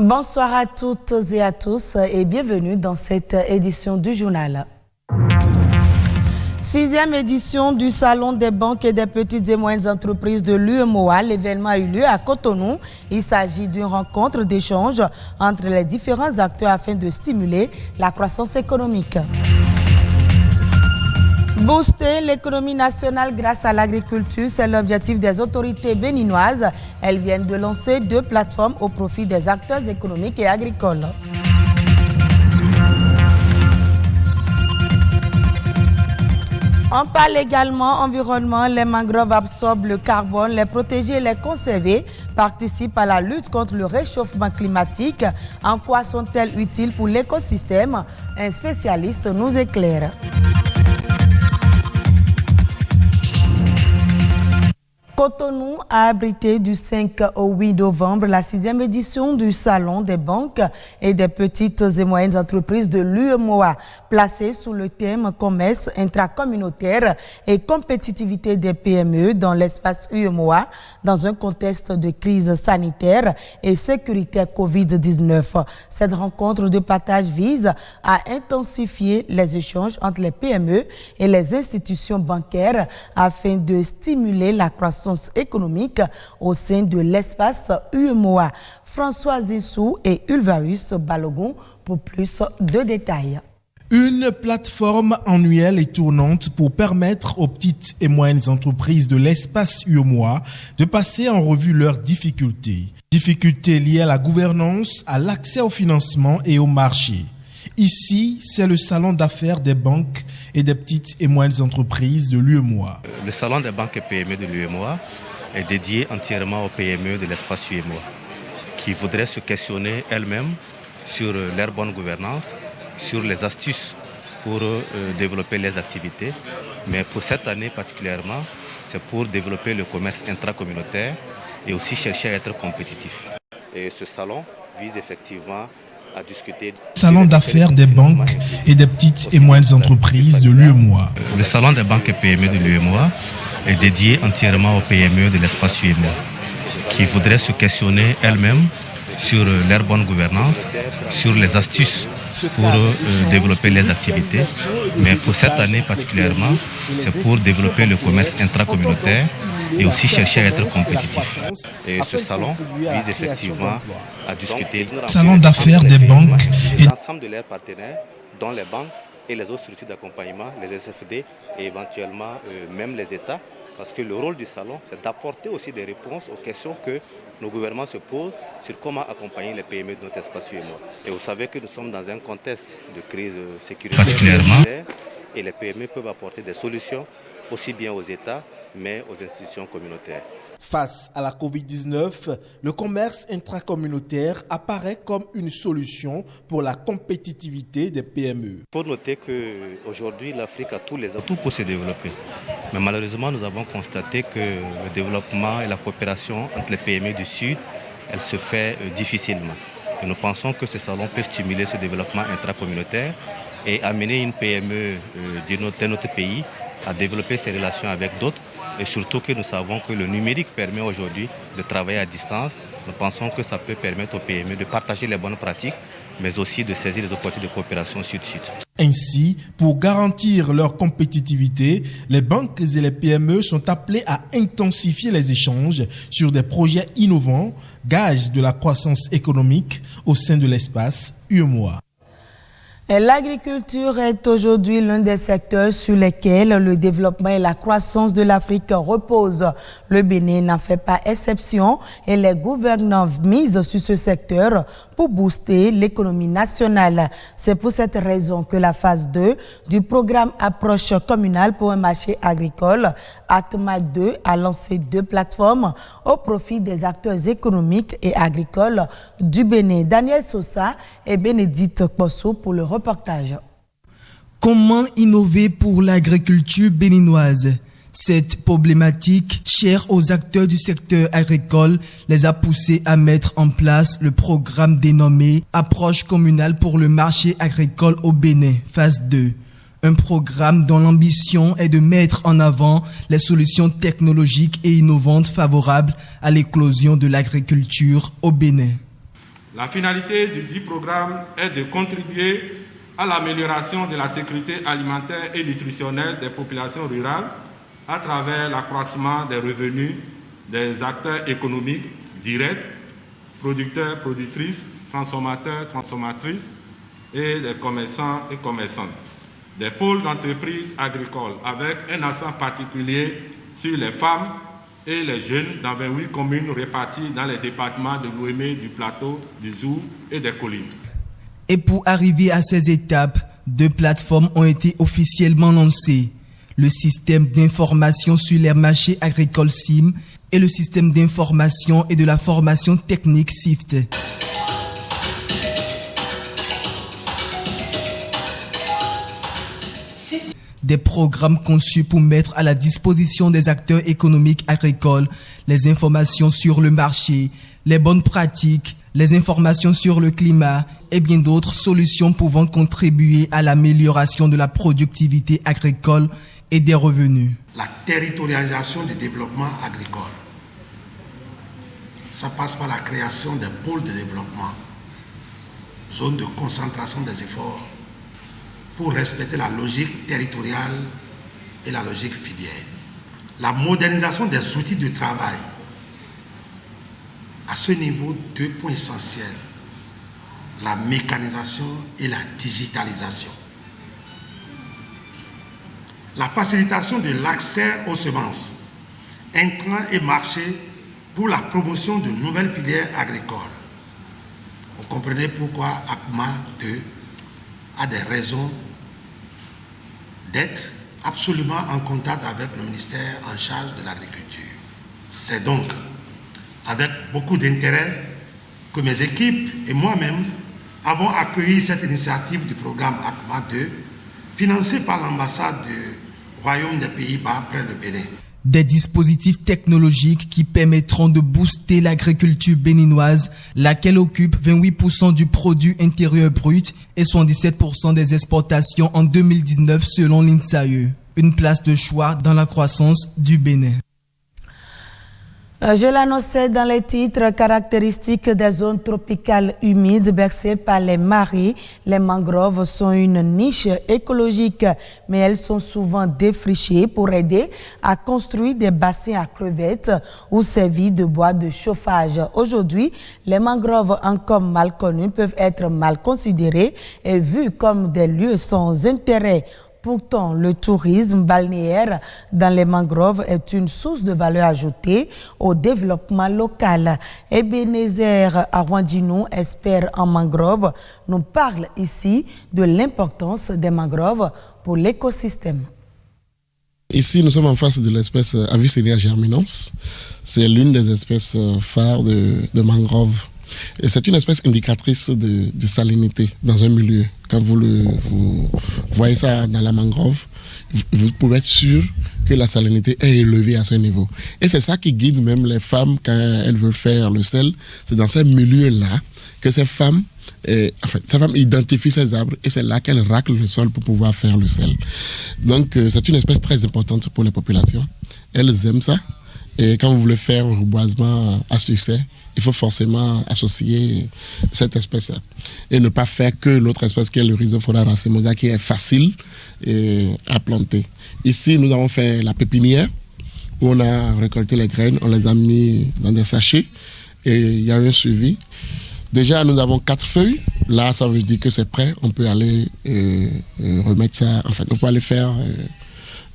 Bonsoir à toutes et à tous et bienvenue dans cette édition du journal. 6e édition du Salon des banques et des petites et moyennes entreprises de l'UEMOA. L'événement a eu lieu à Cotonou. Il s'agit d'une rencontre d'échange entre les différents acteurs afin de stimuler la croissance économique. Booster l'économie nationale grâce à l'agriculture, c'est l'objectif des autorités béninoises. Elles viennent de lancer 2 plateformes au profit des acteurs économiques et agricoles. On parle également environnement. Les mangroves absorbent le carbone. Les protéger et les conserver participent à la lutte contre le réchauffement climatique. En quoi sont-elles utiles pour l'écosystème? Un spécialiste nous éclaire. Cotonou a abrité du 5 au 8 novembre la 6e édition du Salon des banques et des petites et moyennes entreprises de l'UEMOA, placé sous le thème commerce intracommunautaire et compétitivité des PME dans l'espace UEMOA dans un contexte de crise sanitaire et sécuritaire Covid-19. Cette rencontre de partage vise à intensifier les échanges entre les PME et les institutions bancaires afin de stimuler la croissance économique au sein de l'espace UEMOA. François Zissou et Ulvaeus Balogun pour plus de détails. Une plateforme annuelle et tournante pour permettre aux petites et moyennes entreprises de l'espace UEMOA de passer en revue leurs difficultés. Difficultés liées à la gouvernance, à l'accès au financement et au marché. Ici, c'est le salon d'affaires des banques et des petites et moyennes entreprises de l'UEMOA. Le salon des banques et PME de l'UEMOA est dédié entièrement aux PME de l'espace UEMOA qui voudraient se questionner elles-mêmes sur leur bonne gouvernance, sur les astuces pour développer les activités. Mais pour cette année particulièrement, c'est pour développer le commerce intracommunautaire et aussi chercher à être compétitif. Et ce salon vise effectivement à discuter. Salon d'affaires des banques et des petites et moyennes entreprises de l'UEMOA. Le salon des banques et PME de l'UEMOA est dédié entièrement aux PME de l'espace UEMOA qui voudraient se questionner elles-mêmes sur leur bonne gouvernance, sur les astuces pour développer les activités. Mais pour cette année particulièrement, c'est pour développer le commerce intracommunautaire et aussi chercher à être compétitif. Et ce salon vise effectivement à discuter salon d'affaires des banques et l'ensemble de leurs partenaires, dont les banques et les autres structures d'accompagnement, les SFD et éventuellement même les États. Parce que le rôle du salon, c'est d'apporter aussi des réponses aux questions que nos gouvernements se posent sur comment accompagner les PME de notre espace UEMOA. Et vous savez que nous sommes dans un contexte de crise sécuritaire particulièrement, et les PME peuvent apporter des solutions aussi bien aux États, mais aux institutions communautaires. Face à la Covid-19, le commerce intracommunautaire apparaît comme une solution pour la compétitivité des PME. Il faut noter qu'aujourd'hui, l'Afrique a tous les atouts pour se développer. Mais malheureusement, nous avons constaté que le développement et la coopération entre les PME du Sud, elle se fait difficilement. Et nous pensons que ce salon peut stimuler ce développement intracommunautaire et amener une PME de notre pays à développer ses relations avec d'autres. Et surtout que nous savons que le numérique permet aujourd'hui de travailler à distance. Nous pensons que ça peut permettre aux PME de partager les bonnes pratiques, mais aussi de saisir les opportunités de coopération sud-sud. Ainsi, pour garantir leur compétitivité, les banques et les PME sont appelées à intensifier les échanges sur des projets innovants, gage de la croissance économique au sein de l'espace UEMOA. L'agriculture est aujourd'hui l'un des secteurs sur lesquels le développement et la croissance de l'Afrique reposent. Le Bénin n'en fait pas exception et les gouvernants misent sur ce secteur pour booster l'économie nationale. C'est pour cette raison que la phase 2 du programme Approche communale pour un marché agricole, ACMA 2, a lancé 2 plateformes au profit des acteurs économiques et agricoles du Bénin. Daniel Sosa et Bénédicte Posso pour le reportage. Comment innover pour l'agriculture béninoise? Cette problématique, chère aux acteurs du secteur agricole, les a poussés à mettre en place le programme dénommé Approche communale pour le marché agricole au Bénin, phase 2. Un programme dont l'ambition est de mettre en avant les solutions technologiques et innovantes favorables à l'éclosion de l'agriculture au Bénin. La finalité du programme est de contribuer à l'amélioration de la sécurité alimentaire et nutritionnelle des populations rurales à travers l'accroissement des revenus des acteurs économiques directs, producteurs, productrices, transformateurs, transformatrices et des commerçants et commerçantes. Des pôles d'entreprises agricoles avec un accent particulier sur les femmes et les jeunes dans 28 communes réparties dans les départements de l'Ouémé, du Plateau, du Zou et des Collines. Et pour arriver à ces étapes, 2 plateformes ont été officiellement lancées. Le système d'information sur les marchés agricoles SIM et le système d'information et de la formation technique SIFT. Des programmes conçus pour mettre à la disposition des acteurs économiques agricoles les informations sur le marché, les bonnes pratiques, les informations sur le climat et bien d'autres solutions pouvant contribuer à l'amélioration de la productivité agricole et des revenus. La territorialisation du développement agricole, ça passe par la création des pôles de développement, zones de concentration des efforts, pour respecter la logique territoriale et la logique filière. La modernisation des outils de travail. À ce niveau, 2 points essentiels. La mécanisation et la digitalisation. La facilitation de l'accès aux semences, intrants et marchés pour la promotion de nouvelles filières agricoles. Vous comprenez pourquoi ACMA 2 a des raisons d'être absolument en contact avec le ministère en charge de l'agriculture. C'est donc avec beaucoup d'intérêt que mes équipes et moi-même avons accueilli cette initiative du programme ACMA 2, financée par l'ambassade du Royaume des Pays-Bas près de Bénin. Des dispositifs technologiques qui permettront de booster l'agriculture béninoise, laquelle occupe 28% du produit intérieur brut et 77% des exportations en 2019 selon l'INSAE. Une place de choix dans la croissance du Bénin. Je l'annonçais dans les titres, caractéristiques des zones tropicales humides bercées par les marées. Les mangroves sont une niche écologique, mais elles sont souvent défrichées pour aider à construire des bassins à crevettes ou servir de bois de chauffage. Aujourd'hui, les mangroves encore mal connues peuvent être mal considérées et vues comme des lieux sans intérêt. Pourtant, le tourisme balnéaire dans les mangroves est une source de valeur ajoutée au développement local. Ebenezer Arwandinou, expert en mangroves, nous parle ici de l'importance des mangroves pour l'écosystème. Ici, nous sommes en face de l'espèce Avicennia germinans. C'est l'une des espèces phares de mangroves. Et c'est une espèce indicatrice de salinité dans un milieu. Quand vous voyez ça dans la mangrove, vous pouvez être sûr que la salinité est élevée à ce niveau. Et c'est ça qui guide même les femmes quand elles veulent faire le sel. C'est dans ces milieux-là que ces femmes identifient ces arbres et c'est là qu'elles raclent le sol pour pouvoir faire le sel. Donc c'est une espèce très importante pour les populations. Elles aiment ça. Et quand vous voulez faire un reboisement à succès, il faut forcément associer cette espèce-là. Et ne pas faire que l'autre espèce qui est le Rhizophora racemosa qui est facile à planter. Ici, nous avons fait la pépinière où on a récolté les graines, on les a mis dans des sachets et il y a eu un suivi. Déjà, nous avons 4 feuilles. Là, ça veut dire que c'est prêt. On peut aller remettre ça, enfin, on peut aller faire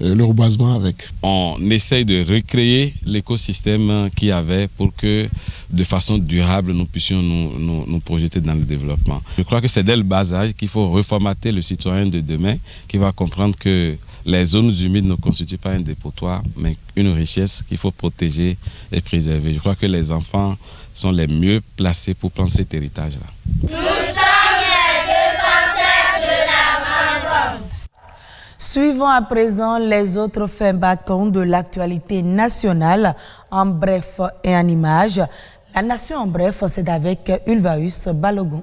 le reboisement avec. On essaye de recréer l'écosystème qu'il y avait pour que de façon durable nous puissions nous projeter dans le développement. Je crois que c'est dès le bas âge qu'il faut reformater le citoyen de demain qui va comprendre que les zones humides ne constituent pas un dépotoir mais une richesse qu'il faut protéger et préserver. Je crois que les enfants sont les mieux placés pour prendre cet héritage-là. Nous sommes les défenseurs de la mangrove. Suivons à présent les autres faits marquants de l'actualité nationale en bref et en images. La nation en bref, c'est avec Ulvaeus Balogun.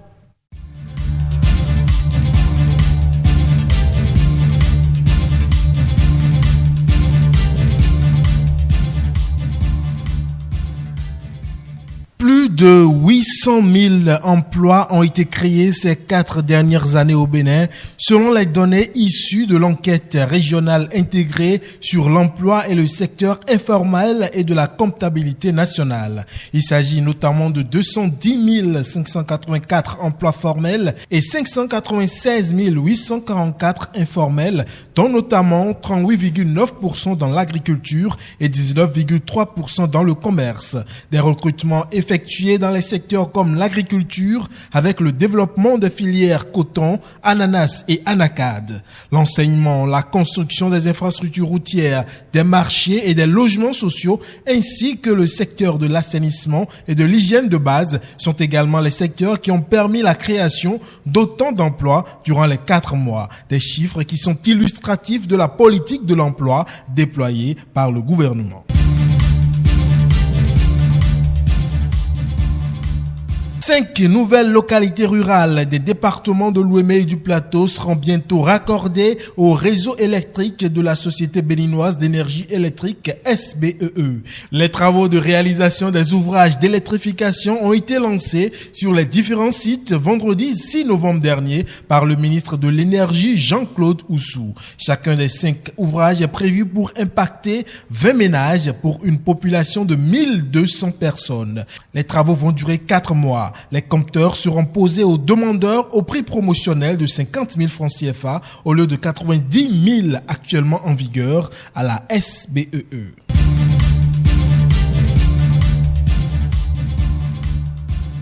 Plus de 800 000 emplois ont été créés ces 4 dernières années au Bénin, selon les données issues de l'enquête régionale intégrée sur l'emploi et le secteur informel et de la comptabilité nationale. Il s'agit notamment de 210 584 emplois formels et 596 844 informels, dont notamment 38,9% dans l'agriculture et 19,3% dans le commerce. Des recrutements effectués dans les secteurs comme l'agriculture avec le développement des filières coton, ananas et anacarde. L'enseignement, la construction des infrastructures routières, des marchés et des logements sociaux ainsi que le secteur de l'assainissement et de l'hygiène de base sont également les secteurs qui ont permis la création d'autant d'emplois durant les 4 mois. Des chiffres qui sont illustratifs de la politique de l'emploi déployée par le gouvernement. 5 nouvelles localités rurales des départements de l'Ouémé et du Plateau seront bientôt raccordées au réseau électrique de la Société béninoise d'énergie électrique SBEE. Les travaux de réalisation des ouvrages d'électrification ont été lancés sur les différents sites vendredi 6 novembre dernier par le ministre de l'Énergie Jean-Claude Oussou. Chacun des 5 ouvrages est prévu pour impacter 20 ménages pour une population de 1200 personnes. Les travaux vont durer 4 mois. Les compteurs seront posés aux demandeurs au prix promotionnel de 50 000 francs CFA au lieu de 90 000 actuellement en vigueur à la SBEE.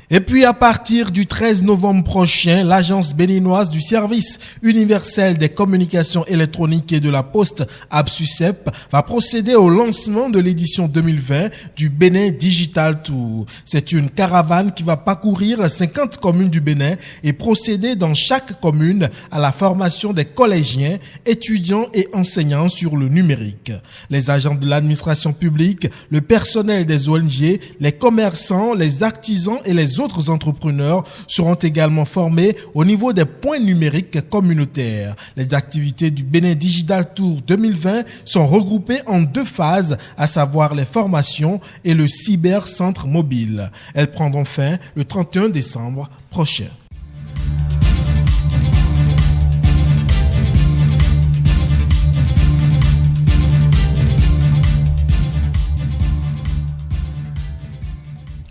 Et puis à partir du 13 novembre prochain, l'agence béninoise du service universel des communications électroniques et de la poste ABSUCEP va procéder au lancement de l'édition 2020 du Bénin Digital Tour. C'est une caravane qui va parcourir 50 communes du Bénin et procéder dans chaque commune à la formation des collégiens, étudiants et enseignants sur le numérique. Les agents de l'administration publique, le personnel des ONG, les commerçants, les artisans et les autres entrepreneurs seront également formés au niveau des points numériques communautaires. Les activités du Bénin Digital Tour 2020 sont regroupées en 2 phases, à savoir les formations et le cybercentre mobile. Elles prendront fin le 31 décembre prochain.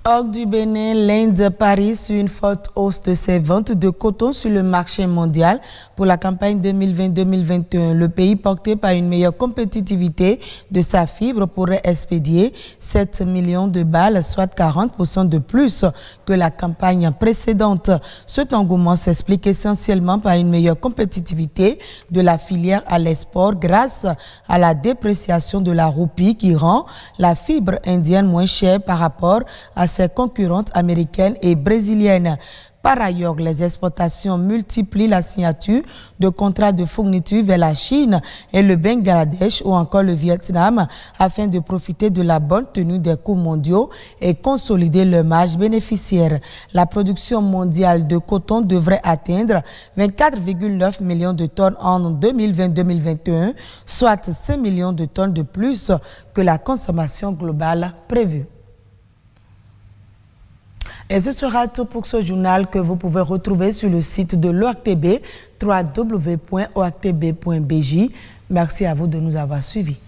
Hors du Bénin, l'Inde parie sur une forte hausse de ses ventes de coton sur le marché mondial pour la campagne 2020-2021. Le pays, porté par une meilleure compétitivité de sa fibre, pourrait expédier 7 millions de balles, soit 40% de plus que la campagne précédente. Cet engouement s'explique essentiellement par une meilleure compétitivité de la filière à l'export grâce à la dépréciation de la roupie qui rend la fibre indienne moins chère par rapport à ses concurrentes américaines et brésiliennes. Par ailleurs, les exportations multiplient la signature de contrats de fourniture vers la Chine et le Bangladesh ou encore le Vietnam afin de profiter de la bonne tenue des cours mondiaux et consolider leur marge bénéficiaire. La production mondiale de coton devrait atteindre 24,9 millions de tonnes en 2020-2021, soit 5 millions de tonnes de plus que la consommation globale prévue. Et ce sera tout pour ce journal que vous pouvez retrouver sur le site de l'OACTB, www.oactb.bj. Merci à vous de nous avoir suivis.